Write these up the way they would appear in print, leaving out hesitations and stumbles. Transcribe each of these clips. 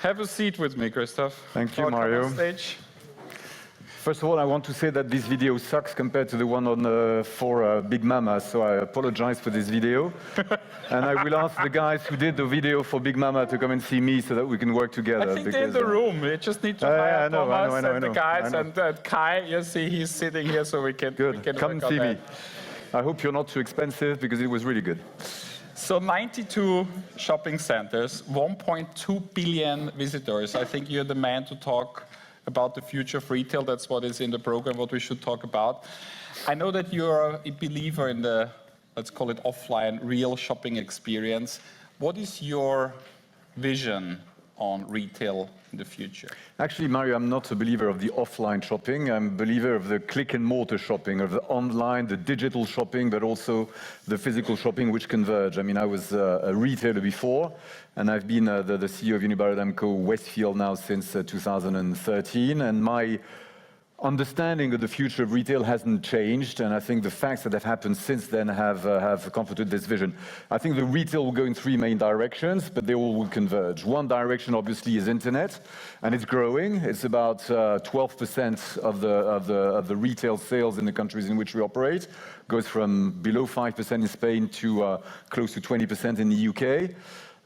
Have a seat with me, Christoph. Thank you, Mario. On stage. First of all, I want to say that this video sucks compared to the one on for Big Mama, so I apologize for this video. And I will ask the guys who did the video for Big Mama to come and see me so that we can work together. I think they're in the room. We just need to hire Thomas and the guys and Kai. You see, he's sitting here, so we can. Good. We can come see me. I hope you're not too expensive because it was really good. So 92 shopping centers, 1.2 billion visitors. I think you're the man to talk about the future of retail. That's what is in the program, what we should talk about. I know that you're a believer in the, let's call it offline, real shopping experience. What is your vision on retail in the future? Actually, Mario, I'm not a believer of the offline shopping. I'm a believer of the click and mortar shopping, of the online, the digital shopping, but also the physical shopping which converge. I mean, I was a retailer before, and I've been the CEO of Unibail-Rodamco Westfield now since 2013, and my understanding of the future of retail hasn't changed, and I think the facts that have happened since then have comforted this vision. I think the retail will go in three main directions, but they all will converge. One direction, obviously, is internet, and it's growing. It's about 12% of the retail sales in the countries in which we operate. Goes from below 5% in Spain to close to 20% in the UK.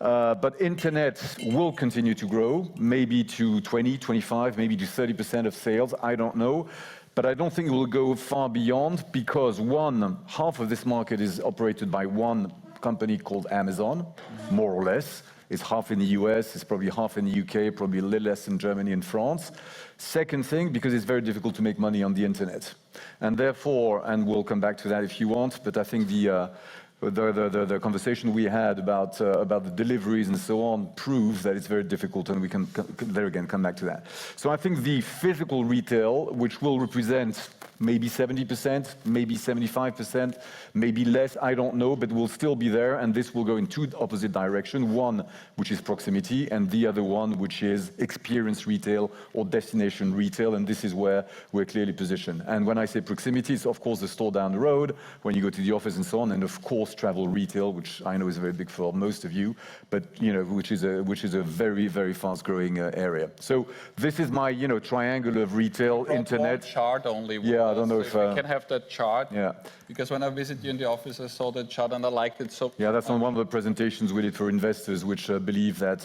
But internet will continue to grow, maybe to 20, 25, maybe to 30% of sales, I don't know. But I don't think it will go far beyond because half of this market is operated by one company called Amazon, more or less. It's half in the US, it's probably half in the UK, probably a little less in Germany and France. Second thing, because it's very difficult to make money on the internet. And therefore, and we'll come back to that if you want, but I think the conversation we had about the deliveries and so on proves that it's very difficult, and we can there again come back to that. So I think the physical retail, which will represent maybe 70%, maybe 75%, maybe less, I don't know, but will still be there, and this will go in two opposite directions. One, which is proximity, and the other one, which is experience retail or destination retail, and this is where we're clearly positioned. And when I say proximity, it's of course the store down the road, when you go to the office and so on, and of course travel retail, which I know is very big for most of you, but which is a very, very fast-growing area. So this is my triangle of retail, internet. One chart only. Yeah, I don't know if we can have that chart. Yeah. Because when I visited you in the office, I saw that chart and I liked it so. Yeah, that's on one of the presentations we did for investors, which believe that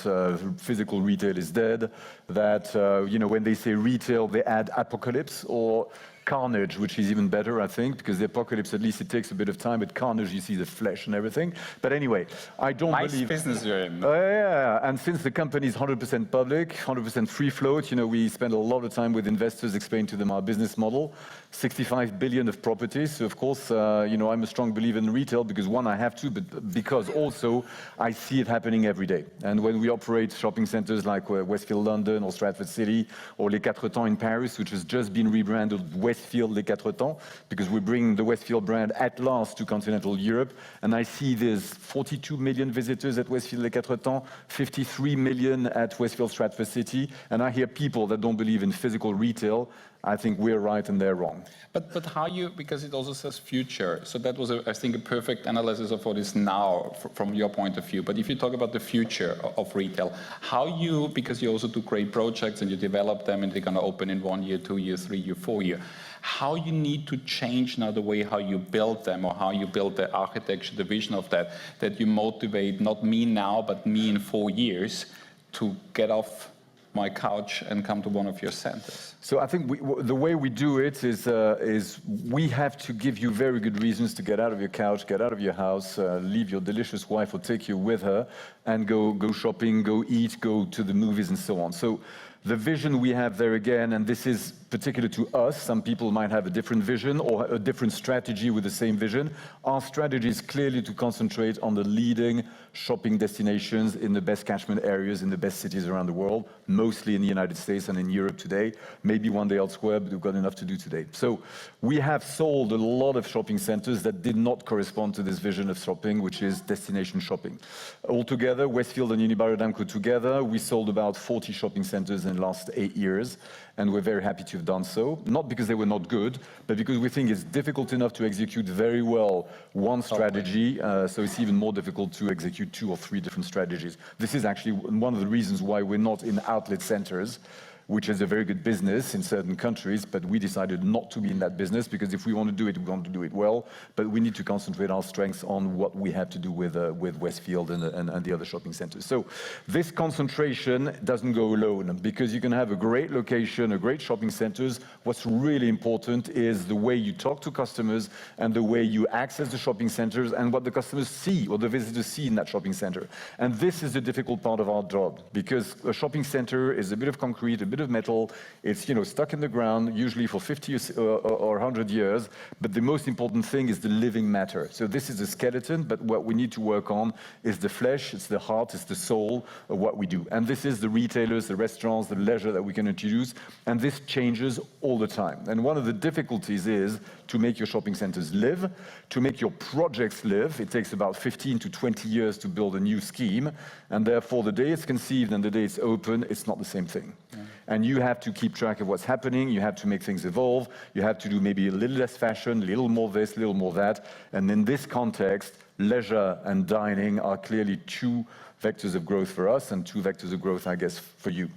physical retail is dead. That when they say retail, they add apocalypse or carnage, which is even better, I think, because the apocalypse, at least it takes a bit of time, but carnage, you see the flesh and everything. But anyway, I don't believe... Nice business you're in. Yeah, and since the company is 100% public, 100% free float, we spend a lot of time with investors explaining to them our business model. 65 billion of properties, so of course, I'm a strong believer in retail because one, I have to, but because also I see it happening every day. And when we operate shopping centers like Westfield London or Stratford City or Les Quatre Temps in Paris, which has just been rebranded Westfield Les Quatre Temps, because we bring the Westfield brand at last to continental Europe, and I see there's 42 million visitors at Westfield Les Quatre Temps, 53 million at Westfield Stratford City, and I hear people that don't believe in physical retail. I think we're right and they're wrong. But how you, because it also says future, so that was, I think, a perfect analysis of what is now from your point of view. But if you talk about the future of retail, how you, because you also do great projects and you develop them and they're going to open in 1 year, 2 year, 3 year, 4 year, how you need to change now the way how you build them or how you build the architecture, the vision of that you motivate not me now, but me in 4 years to get off my couch and come to one of your centers? So I think the way we do it is we have to give you very good reasons to get out of your couch, get out of your house, leave your delicious wife or take you with her, and go shopping, go eat, go to the movies and so on. So the vision we have there again, and this is particular to us, some people might have a different vision or a different strategy with the same vision. Our strategy is clearly to concentrate on the leading shopping destinations in the best catchment areas, in the best cities around the world, mostly in the United States and in Europe today, maybe one day elsewhere, but we've got enough to do today. So we have sold a lot of shopping centers that did not correspond to this vision of shopping, which is destination shopping. Altogether, Westfield and Unibail-Rodamco together, we sold about 40 shopping centers in the last 8 years, and we're very happy to we've done so, not because they were not good, but because we think it's difficult enough to execute very well one strategy, so it's even more difficult to execute 2 or 3 different strategies. This is actually one of the reasons why we're not in outlet centers, which is a very good business in certain countries, but we decided not to be in that business because if we want to do it, we want to do it well, but we need to concentrate our strengths on what we have to do with Westfield and the other shopping centers. So this concentration doesn't go alone because you can have a great location, a great shopping centers. What's really important is the way you talk to customers and the way you access the shopping centers and what the customers see or the visitors see in that shopping center. And this is the difficult part of our job because a shopping center is a bit of concrete, a bit of metal. It's stuck in the ground, usually for 50 or 100 years. But the most important thing is the living matter. So this is a skeleton, but what we need to work on is the flesh, it's the heart, it's the soul of what we do. And this is the retailers, the restaurants, the leisure that we can introduce. And this changes all the time. And one of the difficulties is to make your shopping centers live, to make your projects live. It takes about 15 to 20 years to build a new scheme. And therefore, the day it's conceived and the day it's open, it's not the same thing. Yeah. And you have to keep track of what's happening. You have to make things evolve. You have to do maybe a little less fashion, a little more this, a little more that. And in this context, leisure and dining are clearly 2 vectors of growth for us and 2 vectors of growth, I guess, for you.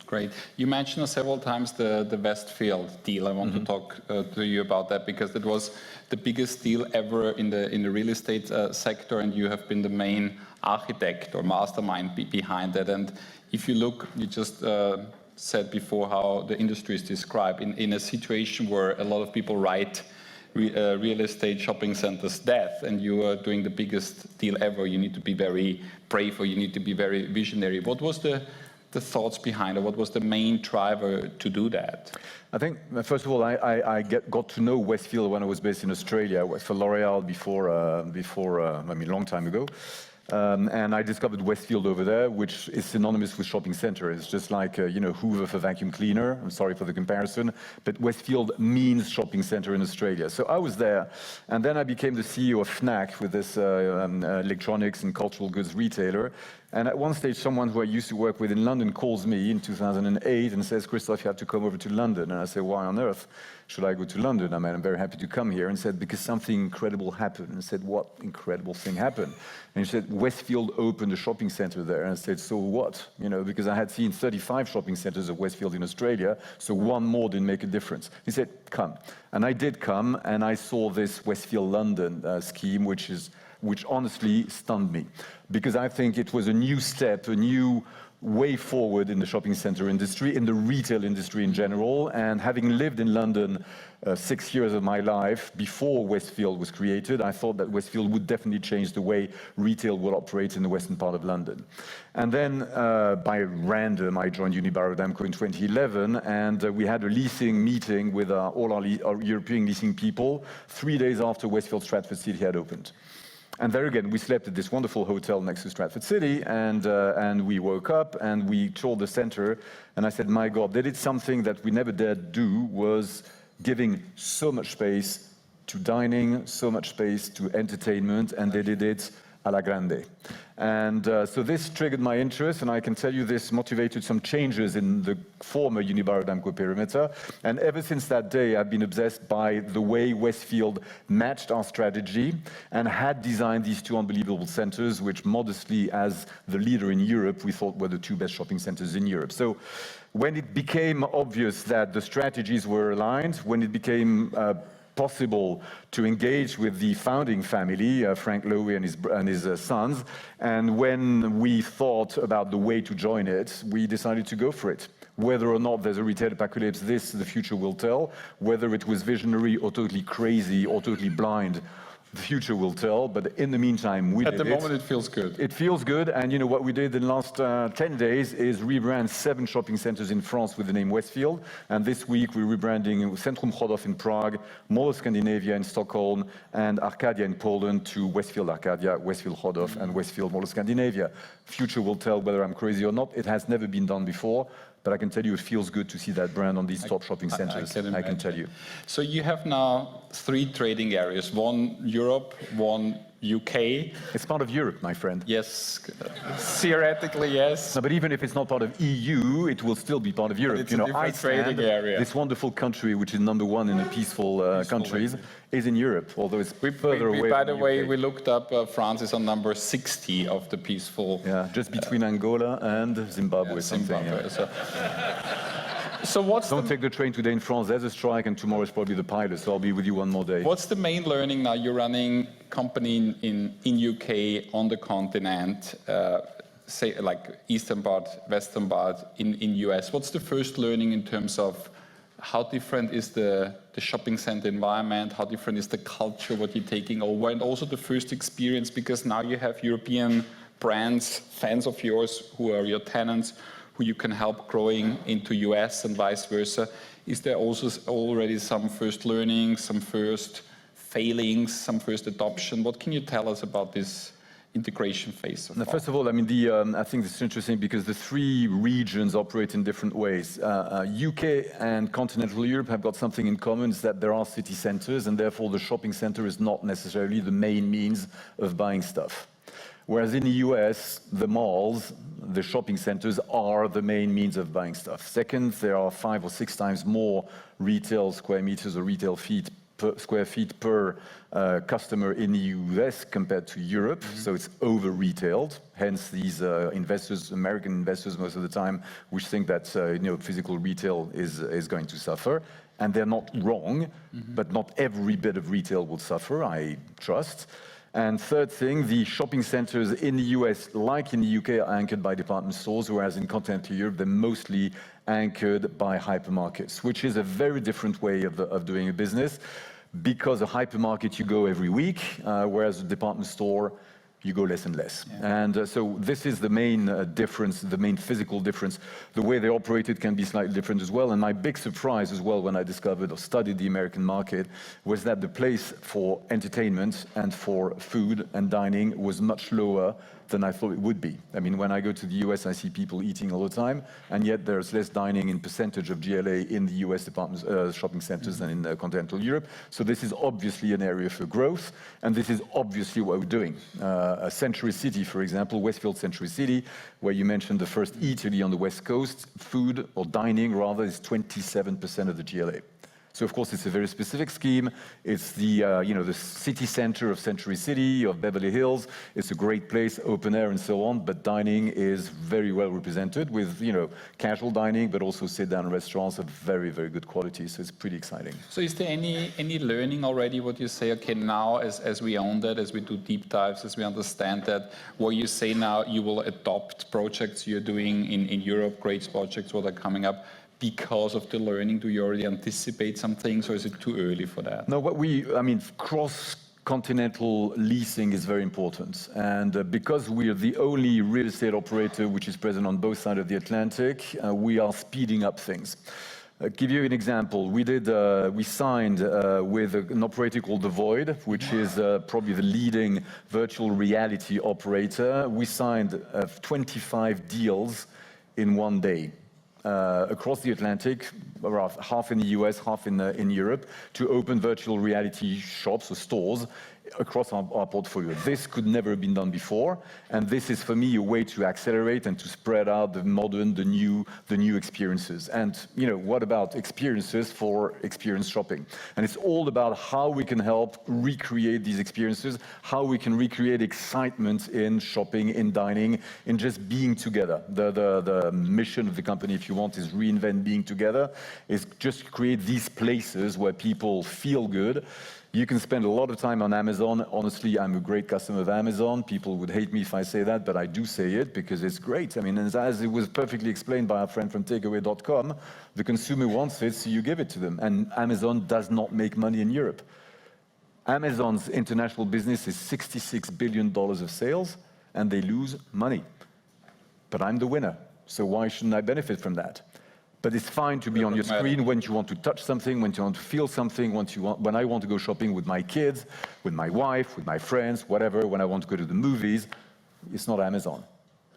Great. You mentioned several times the Westfield deal. I want to talk to you about that because it was the biggest deal ever in the real estate sector, and you have been the main architect or mastermind behind that. And if you look, you just said before how the industry is described in a situation where a lot of people write real estate shopping centers death, and you are doing the biggest deal ever. You need to be very brave, or you need to be very visionary. What was the thoughts behind it? What was the main driver to do that? I think, first of all, I got to know Westfield when I was based in Australia. I worked for L'Oréal before, long time ago. And I discovered Westfield over there, which is synonymous with shopping center. It's just like, Hoover for vacuum cleaner. I'm sorry for the comparison, but Westfield means shopping center in Australia. So I was there, and then I became the CEO of Fnac, with this electronics and cultural goods retailer. And at one stage, someone who I used to work with in London calls me in 2008 and says, Christoph, you have to come over to London. And I said, why on earth should I go to London? I mean, I'm very happy to come here. And said, because something incredible happened. And I said, what incredible thing happened? And he said, Westfield opened a shopping center there. And I said, so what? Because I had seen 35 shopping centers of Westfield in Australia, so one more didn't make a difference. He said, come. And I did come, and I saw this Westfield London scheme, which honestly stunned me, because I think it was a new step, a new way forward in the shopping center industry, in the retail industry in general. And having lived in London 6 years of my life before Westfield was created, I thought that Westfield would definitely change the way retail would operate in the western part of London. And then by random, I joined Unibail-Rodamco in 2011, and we had a leasing meeting with all our European leasing people 3 days after Westfield Stratford City had opened. And there again, we slept at this wonderful hotel next to Stratford City, and we woke up and we toured the center. And I said, my God, they did something that we never dared do, was giving so much space to dining, so much space to entertainment, and they did it a la grande. And so this triggered my interest, and I can tell you this motivated some changes in the former Unibail-Rodamco perimeter. And ever since that day, I've been obsessed by the way Westfield matched our strategy and had designed these 2 unbelievable centers, which modestly, as the leader in Europe, we thought were the 2 best shopping centers in Europe. So when it became obvious that the strategies were aligned, when it became possible to engage with the founding family, Frank Lowy and his sons, and when we thought about the way to join it, we decided to go for it. Whether or not there's a retail apocalypse, the future will tell. Whether it was visionary or totally crazy or totally blind, the future will tell, but in the meantime, we did it. At the moment, it feels good. It feels good, and what we did in the last 10 days is rebrand 7 shopping centers in France with the name Westfield, and this week we're rebranding Centrum Chodov in Prague, Mall of Scandinavia in Stockholm, and Arcadia in Poland to Westfield Arcadia, Westfield Chodov, and Westfield Mall of Scandinavia. Future will tell whether I'm crazy or not. It has never been done before. But I can tell you it feels good to see that brand on these top shopping centers, I can tell you. So you have now 3 trading areas, one Europe, one UK. It's part of Europe, my friend. Yes, theoretically, yes. No, but even if it's not part of EU, it will still be part of Europe. It's a different trading area. This wonderful country, which is #1 in the peaceful countries, is in Europe, although it's further away. By from the the way, UK. we looked up, France is on number 60 of the peaceful. Yeah, just between Angola and Zimbabwe, something. Zimbabwe. Yeah. So what's Don't take the train today in France. There's a strike, and tomorrow is probably the pilot. So I'll be with you one more day. What's the main learning now? You're running company in UK on the continent, say like eastern part, western part in US. What's the first learning in terms of how different is the shopping center environment? How different is the culture, what you're taking over? And also the first experience, because now you have European brands, fans of yours, who are your tenants, who you can help growing into US and vice versa. Is there also already some first learnings, some first failings, some first adoption? What can you tell us about this integration phase so far? First of all, I mean, I think this is interesting because the three regions operate in different ways. UK and continental Europe have got something in common, is that there are city centers, and therefore the shopping center is not necessarily the main means of buying stuff. Whereas in the US, the malls, the shopping centers are the main means of buying stuff. Second, there are 5 or 6 times more retail square meters or retail square feet per customer in the US compared to Europe, so it's over-retailed. Hence, these investors, American investors, most of the time, which think that physical retail is going to suffer, and they're not wrong, but not every bit of retail will suffer, I trust. And third thing, the shopping centers in the US, like in the UK, are anchored by department stores, whereas in continental Europe, they're mostly anchored by hypermarkets, which is a very different way of doing a business. Because a hypermarket, you go every week, whereas a department store, you go less and less. Yeah. And so this is the main difference, the main physical difference. The way they operated can be slightly different as well. And my big surprise as well when I discovered or studied the American market was that the place for entertainment and for food and dining was much lower than I thought it would be. I mean, when I go to the US, I see people eating all the time, and yet there's less dining in percentage of GLA in the US department shopping centers than in continental Europe. So this is obviously an area for growth, and this is obviously what we're doing. Century City, for example, Westfield Century City, where you mentioned the first eatery on the West Coast, food or dining rather is 27% of the GLA. So of course it's a very specific scheme. It's the the city center of Century City, of Beverly Hills. It's a great place, open air and so on, but dining is very well represented with casual dining, but also sit-down restaurants of very, very good quality. So it's pretty exciting. So is there any learning already what you say, okay, now as we own that, as we do deep dives, as we understand that, what you say now, you will adopt projects you're doing in Europe, great projects what are coming up, because of the learning? Do you already anticipate some things, or is it too early for that? No, cross-continental leasing is very important. And because we are the only real estate operator which is present on both sides of the Atlantic, we are speeding up things. I'll give you an example. We signed with an operator called The Void, which is probably the leading virtual reality operator. We signed 25 deals in one day. Across the Atlantic, around half in the US, half in Europe, to open virtual reality shops or stores across our portfolio. This could never have been done before, and this is for me a way to accelerate and to spread out the modern, the new experiences. And what about experiences for experience shopping? And it's all about how we can help recreate these experiences, how we can recreate excitement in shopping, in dining, in just being together. The mission of the company, if you want, is reinvent being together, is just create these places where people feel good. You can spend a lot of time on Amazon. Honestly, I'm a great customer of Amazon. People would hate me if I say that, but I do say it because it's great. I mean, as it was perfectly explained by our friend from takeaway.com, the consumer wants it, so you give it to them. And Amazon does not make money in Europe. Amazon's international business is $66 billion of sales, and they lose money. But I'm the winner, so why shouldn't I benefit from that? But it's fine to be on your screen when you want to touch something, when you want to feel something, when I want to go shopping with my kids, with my wife, with my friends, whatever, when I want to go to the movies. It's not Amazon.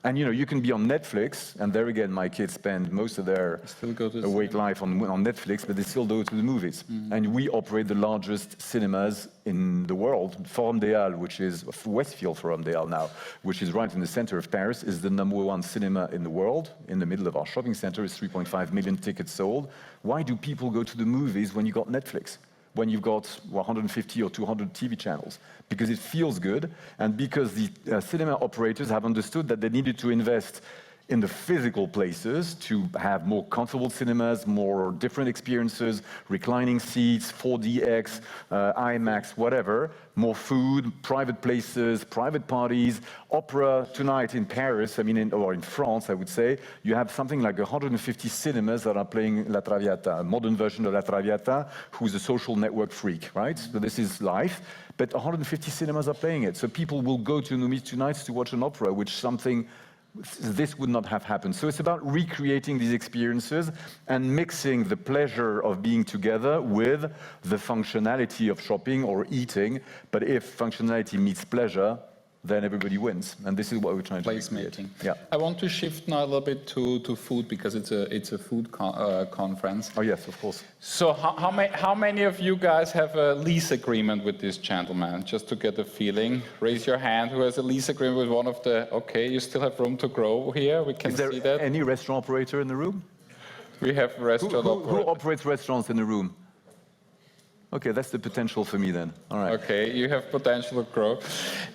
And you can be on Netflix, and there again, my kids spend most of their Still go to the awake life on Netflix, but they still go to the movies. And we operate the largest cinemas in the world. Forum des Halles, which is Westfield Forum des Halles now, which is right in the center of Paris, is the #1 cinema in the world. In the middle of our shopping center is 3.5 million tickets sold. Why do people go to the movies when you got Netflix? When you've got 150 or 200 TV channels? Because it feels good, and because the cinema operators have understood that they needed to invest in the physical places to have more comfortable cinemas, more different experiences, reclining seats, 4DX, IMAX, whatever, more food, private places, private parties, opera tonight in Paris, or in France, I would say, you have something like 150 cinemas that are playing La Traviata, a modern version of La Traviata, who's a social network freak, right? So this is life, but 150 cinemas are playing it. So people will go to movies tonight to watch an opera, which this would not have happened. So it's about recreating these experiences and mixing the pleasure of being together with the functionality of shopping or eating. But if functionality meets pleasure, then everybody wins. And this is what we're trying to placemaking. Yeah. I want to shift now a little bit to food, because it's a food conference. Oh yes, of course. So how many of you guys have a lease agreement with this gentleman? Just to get a feeling, raise your hand who has a lease agreement with one of the. Okay, you still have room to grow here. We can see that. Is there any restaurant operator in the room? We have restaurant who operates restaurants in the room? Okay, that's the potential for me then. All right. Okay, you have potential to grow.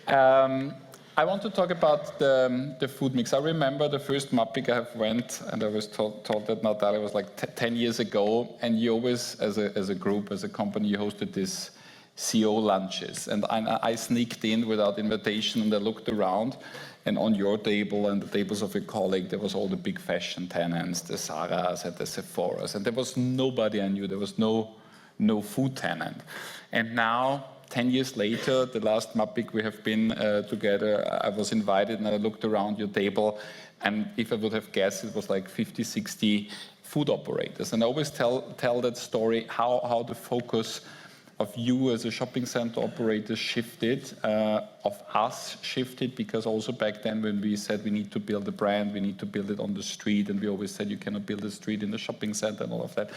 I want to talk about the food mix. I remember the first MAPIC I have went, and I was told that Natalia was like 10 years ago, and you always, as a group, as a company, you hosted this CEO lunches. And I sneaked in without invitation, and I looked around, and on your table and the tables of your colleague, there was all the big fashion tenants, the Zaras and the Sephoras, and there was nobody I knew. There was no food tenant. And now, 10 years later, the last MAPIC we have been together, I was invited and I looked around your table, and if I would have guessed, it was like 50, 60 food operators. And I always tell that story, how the focus of you as a shopping center operator shifted, of us shifted, because also back then when we said we need to build a brand, we need to build it on the street, and we always said you cannot build a street in the shopping center and all of that.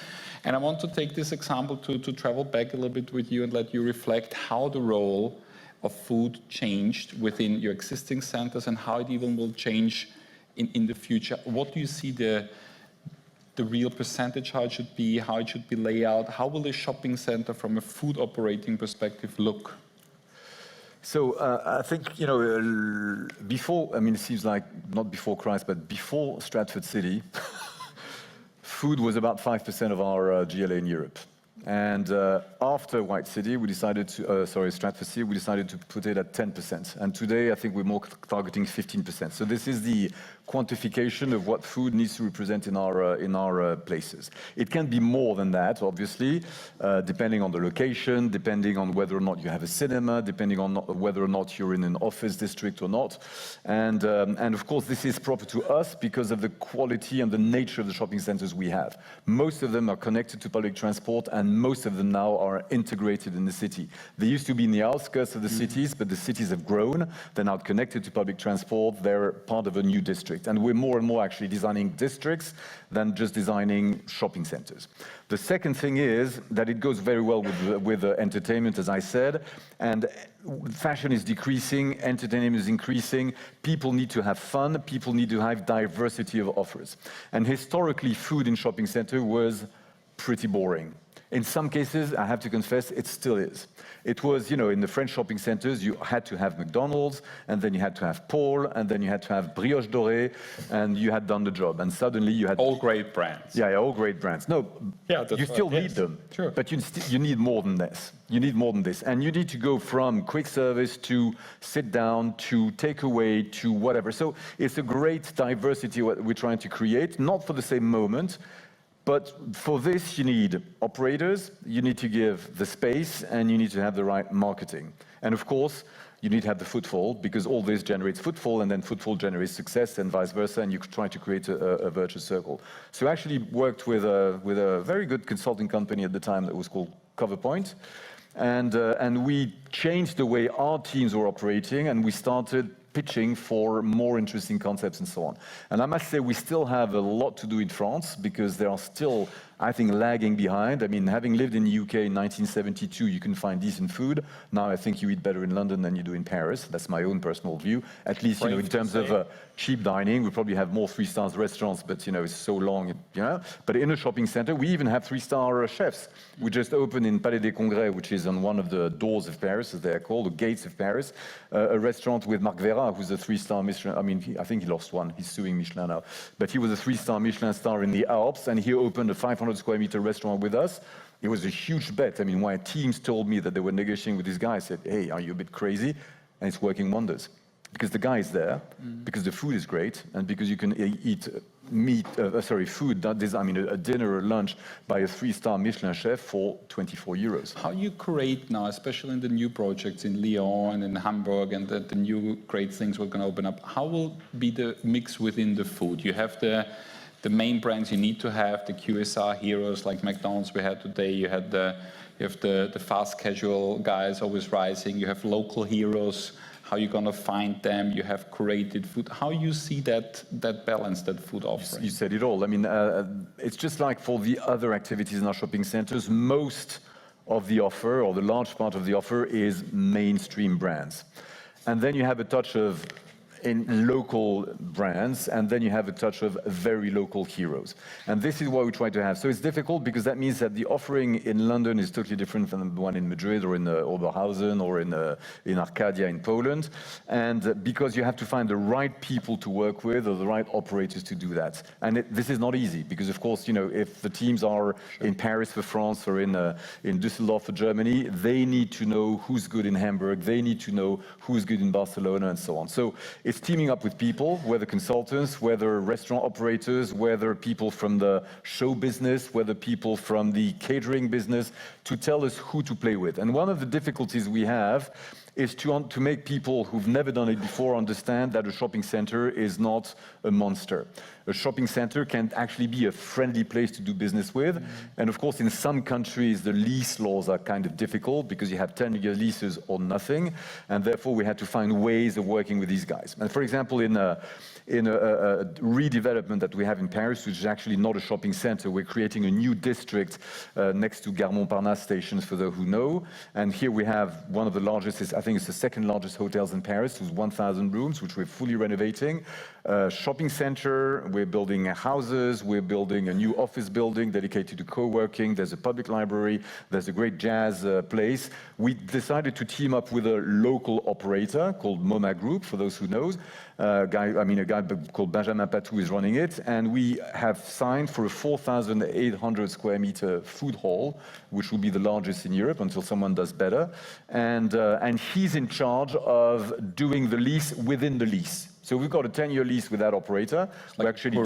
And I want to take this example to travel back a little bit with you and let you reflect how the role of food changed within your existing centers and how it even will change in the future. What do you see the real percentage, how it should be laid out? How will a shopping center from a food operating perspective look? So I think, before, it seems like not before Christ, but before Stratford City, food was about 5% of our GLA in Europe. And after White City, Stratford City, we decided to put it at 10%. And today, I think we're more targeting 15%. So this is the quantification of what food needs to represent in our places. It can be more than that, obviously, depending on the location, depending on whether or not you have a cinema, depending on whether or not you're in an office district or not. And of course, this is proper to us because of the quality and the nature of the shopping centers we have. Most of them are connected to public transport, and most of them now are integrated in the city. They used to be in the outskirts of the cities, but the cities have grown. They're now connected to public transport. They're part of a new district. And we're more and more actually designing districts than just designing shopping centers. The second thing is that it goes very well with entertainment, as I said, and fashion is decreasing, entertainment is increasing, people need to have fun, people need to have diversity of offers. And historically, food in shopping center was pretty boring. In some cases, I have to confess, it still is. It was, in the French shopping centers, you had to have McDonald's, and then you had to have Paul, and then you had to have Brioche Dorée, and you had done the job. And suddenly you had... All great brands. Yeah, all great brands. No, you still need them, sure. But you need more than this. You need more than this. And you need to go from quick service to sit down to takeaway to whatever. So it's a great diversity what we're trying to create, not for the same moment. But for this, you need operators, you need to give the space, and you need to have the right marketing. And of course, you need to have the footfall, because all this generates footfall, and then footfall generates success, and vice versa, and you try to create a virtuous circle. So I actually worked with a very good consulting company at the time that was called Coverpoint, and we changed the way our teams were operating, and we started pitching for more interesting concepts and so on. And I must say, we still have a lot to do in France because they are still, I think, lagging behind. I mean, having lived in the UK in 1972, you can find decent food. Now I think you eat better in London than you do in Paris. That's my own personal view. At least, in terms of cheap dining, we probably have more 3-star restaurants, but it's so long, But in a shopping center, we even have 3-star chefs. We just opened in Palais des Congrès, which is on one of the doors of Paris, as they are called, the gates of Paris, a restaurant with Marc Vera, who's a 3-star Michelin. I mean, I think he lost one. He's suing Michelin now. But he was a 3-star Michelin star in the Alps, and he opened a 500 square meter restaurant with us. It was a huge bet. I mean, when teams told me that they were negotiating with this guy, I said, hey, are you a bit crazy? And it's working wonders. Because the guy is there, because the food is great, and because you can eat food, a dinner or lunch by a 3-star Michelin chef for 24 euros. How you create now, especially in the new projects in Lyon and in Hamburg, and the new great things we're going to open up, how will be the mix within the food? You have the main brands you need to have, the QSR heroes like McDonald's we had today, you have the fast casual guys always rising, you have local heroes. How you're going to find them, you have curated food. How you see that balance, that food offering? You said it all. I mean, it's just like for the other activities in our shopping centers, most of the offer, or the large part of the offer, is mainstream brands. And then you have a touch of in local brands, and then you have a touch of very local heroes. And this is what we try to have. So it's difficult because that means that the offering in London is totally different from the one in Madrid or in Oberhausen or in Arcadia in Poland. And because you have to find the right people to work with or the right operators to do that. And this is not easy because, of course, if the teams are in Paris for France or in Düsseldorf for Germany, they need to know who's good in Hamburg, they need to know who's good in Barcelona and so on. So it's teaming up with people, whether consultants, whether restaurant operators, whether people from the show business, whether people from the catering business, to tell us who to play with. And one of the difficulties we have is to make people who've never done it before understand that a shopping center is not a monster. A shopping center can actually be a friendly place to do business with. And of course, in some countries, the lease laws are kind of difficult because you have 10-year leases or nothing. And therefore, we had to find ways of working with these guys. And for example, in a redevelopment that we have in Paris, which is actually not a shopping center, we're creating a new district next to Gare Montparnasse stations, for those who know. And here we have one of the largest, I think it's the second largest hotels in Paris, with 1,000 rooms, which we're fully renovating. Shopping center, we're building houses, we're building a new office building dedicated to co-working, there's a public library, there's a great jazz place. We decided to team up with a local operator called MoMA Group, for those who know. A guy called Benjamin Patou is running it, and we have signed for a 4,800 square meter food hall, which will be the largest in Europe until someone does better. And he's in charge of doing the lease within the lease. So we've got a 10-year lease with that operator. We actually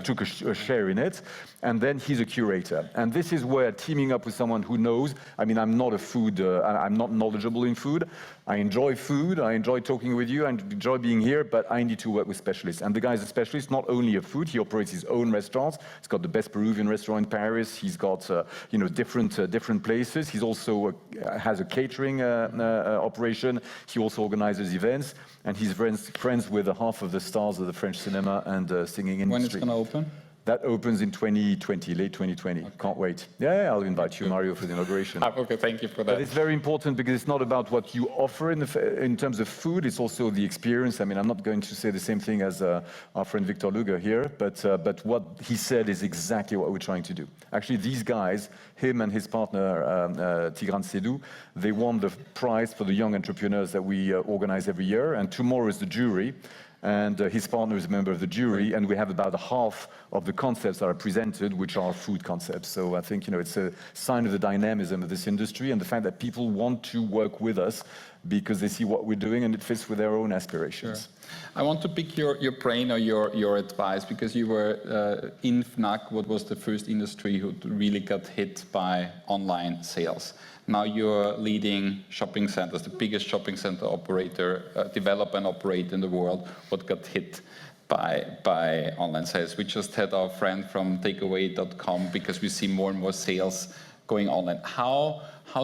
took a share in it. And then he's a curator. And this is where teaming up with someone who knows, I'm not I'm not knowledgeable in food. I enjoy food, I enjoy talking with you, I enjoy being here, but I need to work with specialists. And the guy's a specialist, not only of food, he operates his own restaurants. He's got the best Peruvian restaurant in Paris. He's got different places. He's also has a catering operation. He also organizes events. And he's friends with half of the stars of the French cinema and singing industry. When it's going to open? That opens in 2020, late 2020. Okay. Can't wait. Yeah, I'll invite you, Mario, for the inauguration. Okay, thank you for that. But it's very important because it's not about what you offer in terms of food, it's also the experience. I mean, I'm not going to say the same thing as our friend Victor Luger here, but what he said is exactly what we're trying to do. Actually, these guys, him and his partner, Tigran Sedou, they won the prize for the young entrepreneurs that we organize every year, and tomorrow is the jury. And his partner is a member of the jury, and we have about half of the concepts that are presented, which are food concepts. So I think it's a sign of the dynamism of this industry and the fact that people want to work with us because they see what we're doing and it fits with their own aspirations. Sure. I want to pick your brain or your advice, because you were in Fnac, what was the first industry who really got hit by online sales. Now you're leading shopping centers, the biggest shopping center operator, developer and operator in the world, what got hit by online sales. We just had our friend from takeaway.com, because we see more and more sales going online. How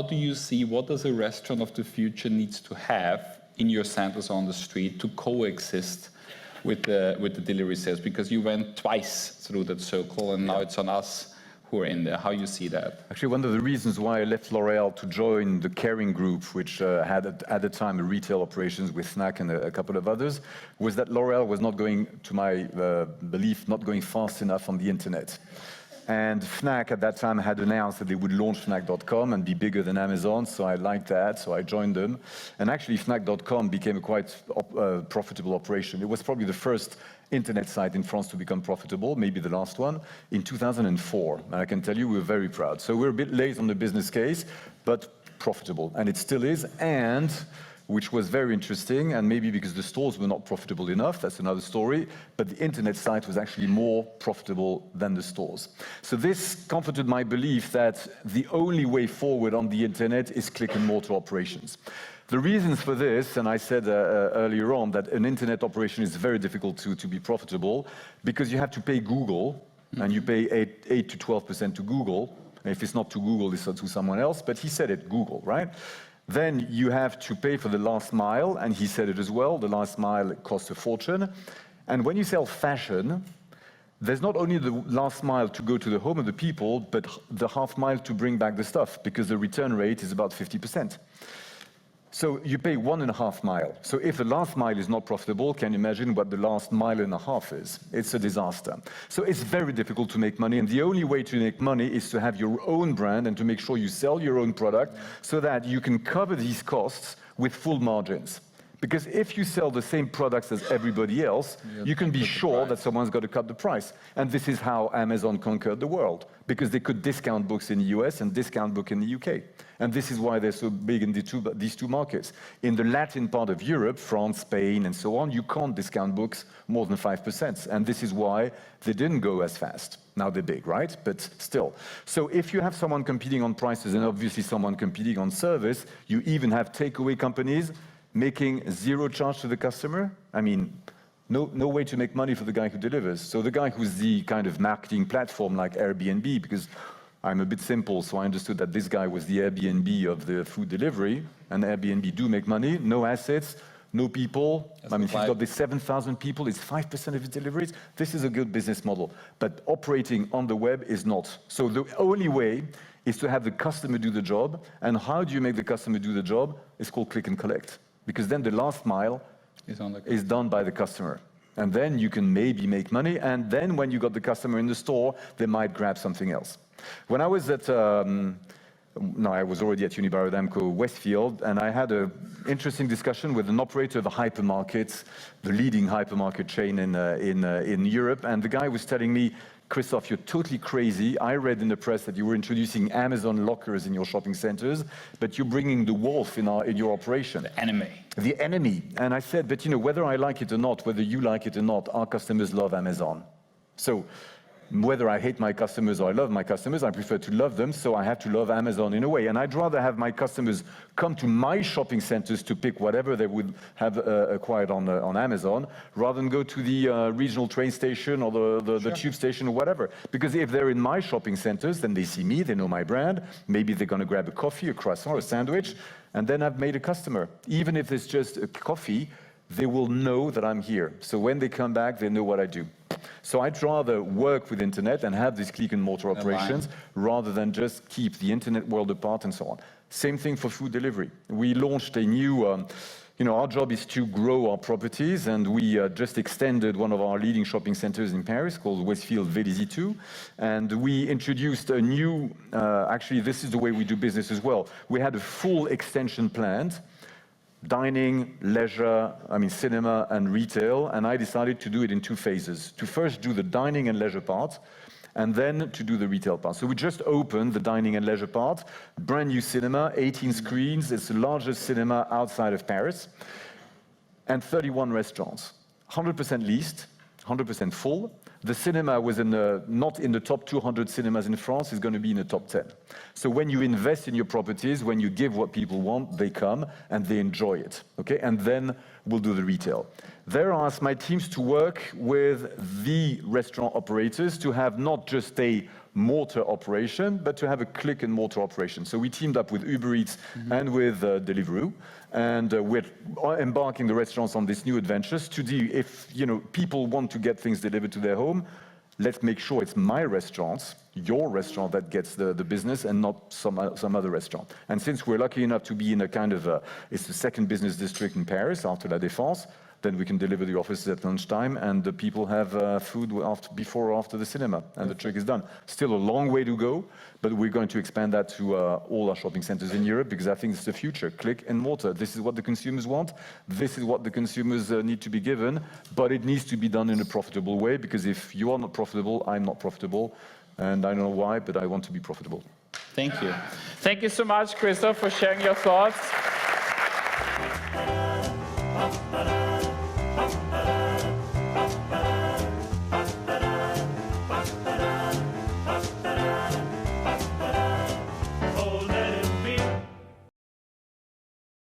do you see, what does a restaurant of the future needs to have in your centers on the street to coexist with the delivery sales? Because you went twice through that circle, and now it's on us who are in there. How you see that? Actually, one of the reasons why I left L'Oréal to join the Caring Group, which had at the time a retail operations with Fnac and a couple of others, was that L'Oréal was not going, to my belief, not going fast enough on the internet. And Fnac at that time had announced that they would launch Fnac.com and be bigger than Amazon, so I liked that, so I joined them. And actually Fnac.com became a quite profitable operation. It was probably the first internet site in France to become profitable, maybe the last one, in 2004. And I can tell you we were very proud. So we're a bit late on the business case, but profitable, and it still is. And which was very interesting, and maybe because the stores were not profitable enough, that's another story, but the internet site was actually more profitable than the stores. So this comforted my belief that the only way forward on the internet is click and mortar operations. The reasons for this, and I said earlier on that an internet operation is very difficult to be profitable, because you have to pay Google, and you pay 8 to 12% to Google. And if it's not to Google, it's to someone else, but he said it, Google, right? Then you have to pay for the last mile, and he said it as well, the last mile costs a fortune. And when you sell fashion, there's not only the last mile to go to the home of the people, but the half mile to bring back the stuff, because the return rate is about 50%. So you pay 1.5 miles. So if the last mile is not profitable, can you imagine what the last mile and a half is? It's a disaster. So it's very difficult to make money, and the only way to make money is to have your own brand and to make sure you sell your own product so that you can cover these costs with full margins. Because if you sell the same products as everybody else, you can be sure that someone's got to cut the price. And this is how Amazon conquered the world, because they could discount books in the US and discount books in the UK. And this is why they're so big in these two markets. In the Latin part of Europe, France, Spain, and so on, you can't discount books more than 5%. And this is why they didn't go as fast. Now they're big, right? But still. So if you have someone competing on prices and obviously someone competing on service, you even have takeaway companies making zero charge to the customer. I mean, no way to make money for the guy who delivers. So the guy who's the kind of marketing platform like Airbnb, because I'm a bit simple, so I understood that this guy was the Airbnb of the food delivery, and Airbnb do make money, no assets, no people. I mean, if you've got the 7,000 people, it's 5% of his deliveries. This is a good business model, but operating on the web is not. So the only way is to have the customer do the job, and how do you make the customer do the job? It's called click and collect. Because then the last mile is done by the customer. And then you can maybe make money, and then when you got the customer in the store, they might grab something else. When I was at, I was already at Unibail-Rodamco Westfield, and I had an interesting discussion with an operator of a hypermarket, the leading hypermarket chain in Europe, and the guy was telling me, Christoph, you're totally crazy. I read in the press that you were introducing Amazon lockers in your shopping centers, but you're bringing the wolf in your operation. The enemy. The enemy. And I said, but whether I like it or not, whether you like it or not, our customers love Amazon. So whether I hate my customers or I love my customers, I prefer to love them, so I have to love Amazon in a way. And I'd rather have my customers come to my shopping centers to pick whatever they would have acquired on Amazon, rather than go to the regional train station or the tube station or whatever. Because if they're in my shopping centers, then they see me, they know my brand, maybe they're going to grab a coffee, a croissant, a sandwich, and then I've made a customer. Even if it's just a coffee, they will know that I'm here. So when they come back, they know what I do. So I'd rather work with internet and have these click and mortar operations rather than just keep the internet world apart and so on. Same thing for food delivery. We launched a new, our job is to grow our properties, and we just extended one of our leading shopping centers in Paris called Westfield Vélizy 2. And we introduced a new, actually this is the way we do business as well. We had a full extension planned. Dining, leisure, cinema and retail, and I decided to do it in 2 phases. To first do the dining and leisure part, and then to do the retail part. So we just opened the dining and leisure part, brand new cinema, 18 screens, it's the largest cinema outside of Paris, and 31 restaurants, 100% leased, 100% full. The cinema was not in the top 200 cinemas in France, it's going to be in the top 10. So when you invest in your properties, when you give what people want, they come and they enjoy it, okay? And then we'll do the retail. There I asked my teams to work with the restaurant operators to have not just a mortar operation, but to have a click and mortar operation. So we teamed up with Uber Eats and with Deliveroo, and we're embarking the restaurants on these new adventures to do, if people want to get things delivered to their home, let's make sure it's my restaurant, your restaurant that gets the business and not some other restaurant. And since we're lucky enough to be in a kind of, it's the second business district in Paris after La Défense, then we can deliver the offices at lunchtime and the people have food before or after the cinema, and the trick is done. Still a long way to go, but we're going to expand that to all our shopping centers in Europe because I think it's the future, click and mortar. This is what the consumers want. This is what the consumers need to be given, but it needs to be done in a profitable way because if you are not profitable, I'm not profitable, and I don't know why, but I want to be profitable. Thank you. Thank you so much, Christoph, for sharing your thoughts.